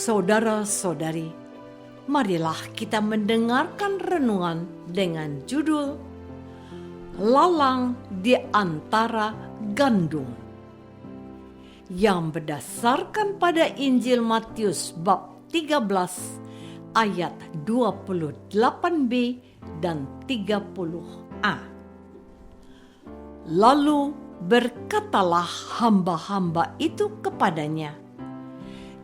Saudara-saudari, marilah kita mendengarkan renungan dengan judul Lalang di Antara Gandum, yang berdasarkan pada Injil Matius bab 13 ayat 28b dan 30a. Lalu berkatalah hamba-hamba itu kepadanya,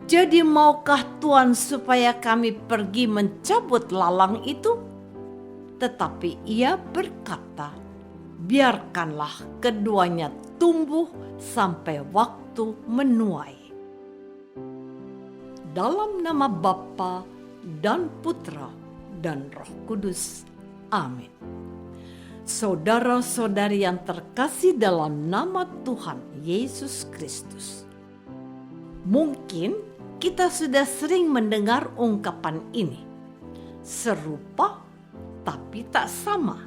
"Jadi maukah Tuan supaya kami pergi mencabut lalang itu?" Tetapi ia berkata, "Biarkanlah keduanya tumbuh sampai waktu menuai." Dalam nama Bapa dan Putra dan Roh Kudus. Amin. Saudara-saudari yang terkasih dalam nama Tuhan Yesus Kristus, mungkin kita sudah sering mendengar ungkapan ini, serupa tapi tak sama.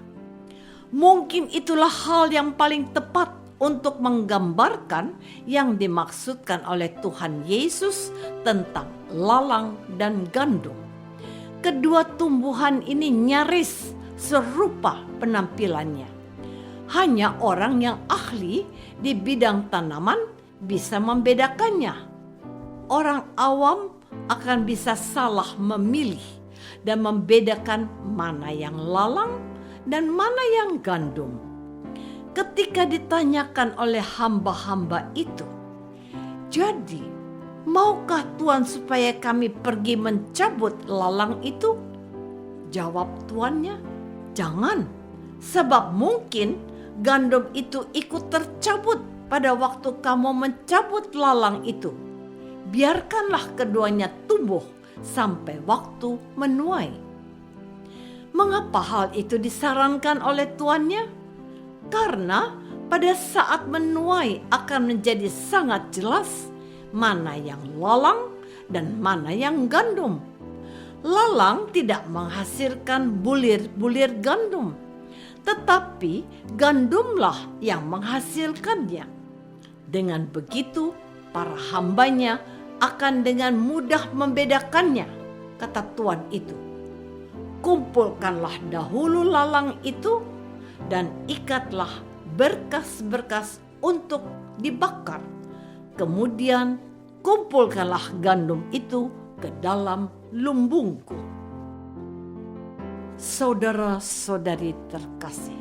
Mungkin itulah hal yang paling tepat untuk menggambarkan yang dimaksudkan oleh Tuhan Yesus tentang lalang dan gandum. Kedua tumbuhan ini nyaris serupa penampilannya. Hanya orang yang ahli di bidang tanaman bisa membedakannya. Orang awam akan bisa salah memilih dan membedakan mana yang lalang dan mana yang gandum. Ketika ditanyakan oleh hamba-hamba itu, "Jadi, maukah Tuan supaya kami pergi mencabut lalang itu?" Jawab tuannya, "Jangan, sebab mungkin gandum itu ikut tercabut pada waktu kamu mencabut lalang itu. Biarkanlah keduanya tumbuh sampai waktu menuai." Mengapa hal itu disarankan oleh tuannya? Karena pada saat menuai akan menjadi sangat jelas mana yang lalang dan mana yang gandum. Lalang tidak menghasilkan bulir-bulir gandum, tetapi gandumlah yang menghasilkannya. Dengan begitu, para hambanya akan dengan mudah membedakannya, kata tuan itu. "Kumpulkanlah dahulu lalang itu dan ikatlah berkas-berkas untuk dibakar. Kemudian kumpulkanlah gandum itu ke dalam lumbungku." Saudara-saudari terkasih,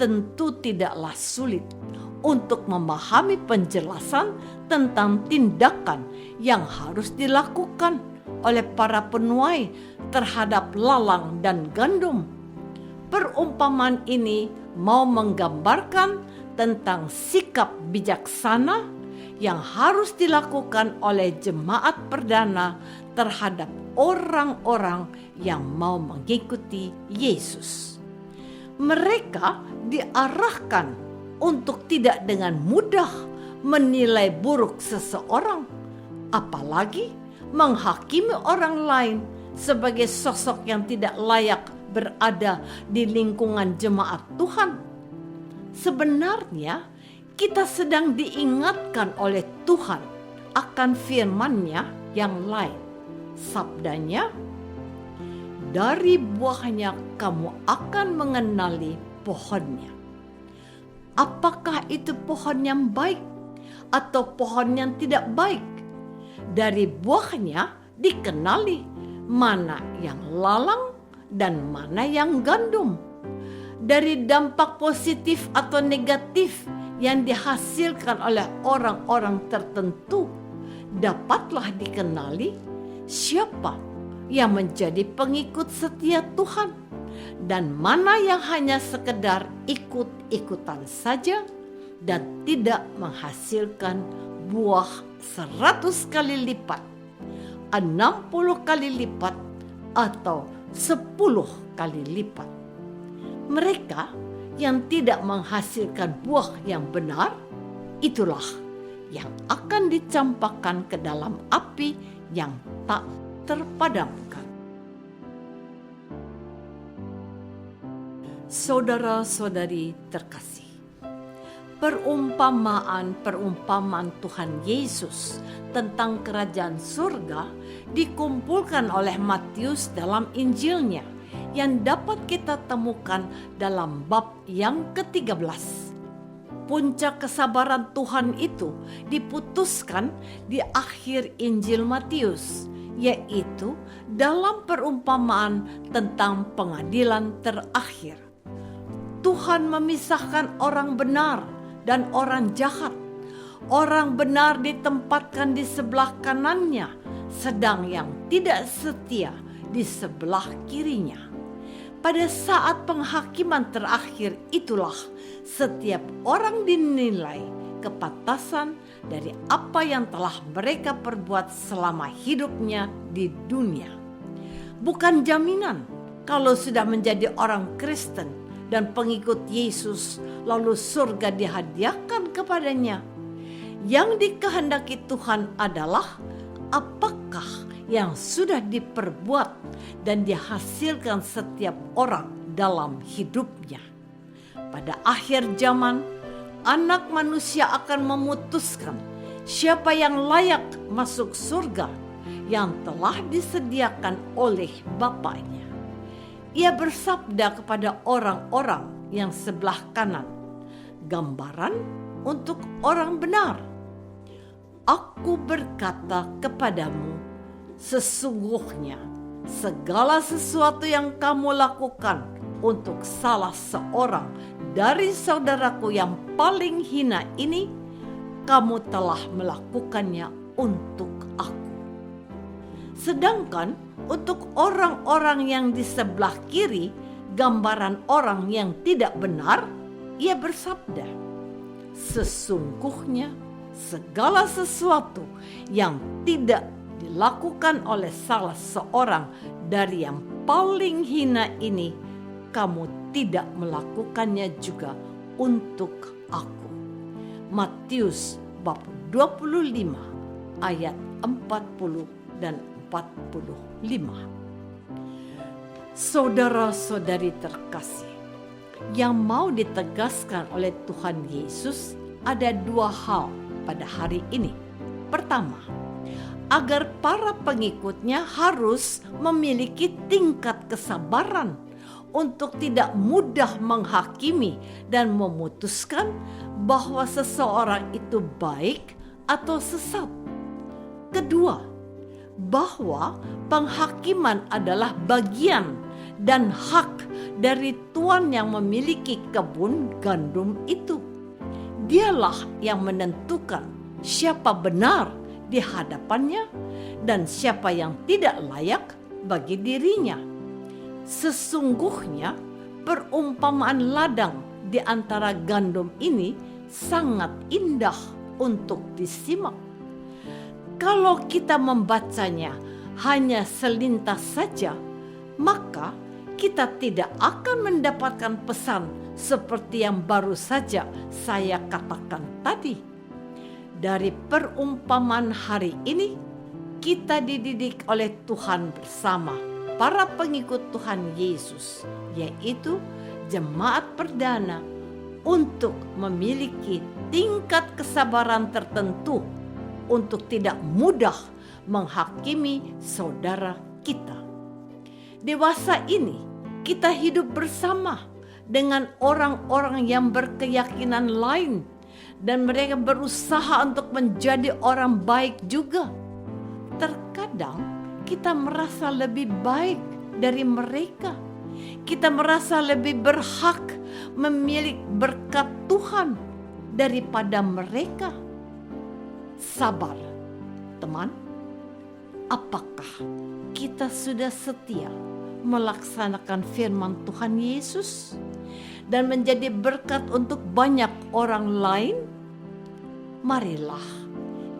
tentu tidaklah sulit untuk memahami penjelasan tentang tindakan yang harus dilakukan oleh para penuai terhadap lalang dan gandum. Perumpamaan ini mau menggambarkan tentang sikap bijaksana yang harus dilakukan oleh jemaat perdana terhadap orang-orang yang mau mengikuti Yesus. Mereka diarahkan untuk tidak dengan mudah menilai buruk seseorang, apalagi menghakimi orang lain sebagai sosok yang tidak layak berada di lingkungan jemaat Tuhan. Sebenarnya kita sedang diingatkan oleh Tuhan akan firman-Nya yang lain. Sabdanya, "Dari buahnya kamu akan mengenali pohonnya." Apakah itu pohon yang baik atau pohon yang tidak baik? Dari buahnya dikenali mana yang lalang dan mana yang gandum. Dari dampak positif atau negatif yang dihasilkan oleh orang-orang tertentu, dapatlah dikenali siapa yang menjadi pengikut setia Tuhan dan mana yang hanya sekedar ikut-ikutan saja dan tidak menghasilkan buah 100 kali lipat, 60 kali lipat, atau 10 kali lipat. Mereka yang tidak menghasilkan buah yang benar, itulah yang akan dicampakkan ke dalam api yang tak terpadamkan. Saudara-saudari terkasih, Perumpamaan Tuhan Yesus tentang kerajaan surga dikumpulkan oleh Matius dalam Injilnya yang dapat kita temukan dalam bab yang ke-13. Puncak kesabaran Tuhan itu diputuskan di akhir Injil Matius, yaitu dalam perumpamaan tentang pengadilan terakhir. Tuhan memisahkan orang benar dan orang jahat. Orang benar ditempatkan di sebelah kanannya, sedang yang tidak setia di sebelah kirinya. Pada saat penghakiman terakhir itulah setiap orang dinilai kepantasan dari apa yang telah mereka perbuat selama hidupnya di dunia. Bukan jaminan kalau sudah menjadi orang Kristen dan pengikut Yesus lalu surga dihadiahkan kepadanya. Yang dikehendaki Tuhan adalah apakah yang sudah diperbuat dan dihasilkan setiap orang dalam hidupnya. Pada akhir zaman, Anak Manusia akan memutuskan siapa yang layak masuk surga yang telah disediakan oleh Bapaknya. Ia bersabda kepada orang-orang yang sebelah kanan, gambaran untuk orang benar. Aku berkata kepadamu, sesungguhnya segala sesuatu yang kamu lakukan untuk salah seorang dari saudaraku yang paling hina ini, kamu telah melakukannya untuk aku. Sedangkan untuk orang-orang yang di sebelah kiri, gambaran orang yang tidak benar, ia bersabda, sesungguhnya segala sesuatu yang tidak dilakukan oleh salah seorang dari yang paling hina ini, kamu tidak melakukannya juga untuk aku. Matius bab 25 ayat 40 dan 45. Saudara-saudari terkasih, yang mau ditegaskan oleh Tuhan Yesus ada dua hal pada hari ini. Pertama, agar para pengikutnya harus memiliki tingkat kesabaran untuk tidak mudah menghakimi dan memutuskan bahwa seseorang itu baik atau sesat. Kedua, bahwa penghakiman adalah bagian dan hak dari tuan yang memiliki kebun gandum itu. Dialah yang menentukan siapa benar di hadapannya dan siapa yang tidak layak bagi dirinya. Sesungguhnya perumpamaan ladang di antara gandum ini sangat indah untuk disimak. Kalau kita membacanya hanya selintas saja, maka kita tidak akan mendapatkan pesan seperti yang baru saja saya katakan tadi. Dari perumpamaan hari ini, kita dididik oleh Tuhan bersama para pengikut Tuhan Yesus, yaitu jemaat perdana, untuk memiliki tingkat kesabaran tertentu untuk tidak mudah menghakimi saudara kita. Dewasa ini, kita hidup bersama dengan orang-orang yang berkeyakinan lain dan mereka berusaha untuk menjadi orang baik juga. Terkadang kita merasa lebih baik dari mereka. Kita merasa lebih berhak memiliki berkat Tuhan daripada mereka. Sabar, teman. Apakah kita sudah setia melaksanakan firman Tuhan Yesus dan menjadi berkat untuk banyak orang lain? Marilah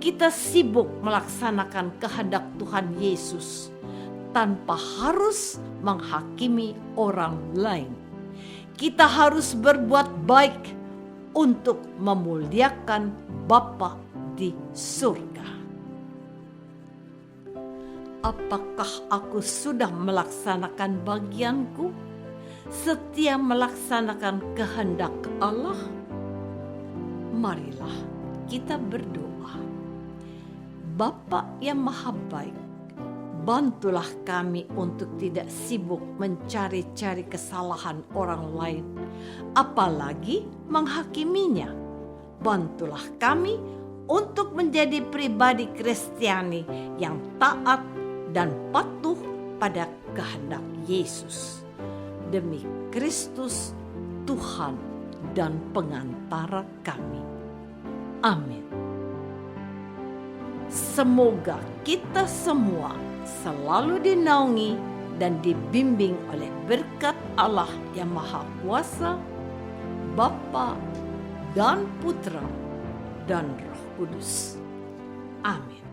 kita sibuk melaksanakan kehendak Tuhan Yesus tanpa harus menghakimi orang lain. Kita harus berbuat baik untuk memuliakan Bapa di surga. Apakah aku sudah melaksanakan bagianku, setia melaksanakan kehendak Allah? marilah kita berdoa. Bapa yang Maha Baik, bantulah kami untuk tidak sibuk mencari-cari kesalahan orang lain, apalagi menghakiminya. Bantulah kami untuk menjadi pribadi Kristiani yang taat dan patuh pada kehendak Yesus. Demi Kristus, Tuhan dan pengantara kami. Amin. Semoga kita semua selalu dinaungi dan dibimbing oleh berkat Allah yang Maha Kuasa, Bapa dan Putra dan Roh Kudus. Amin.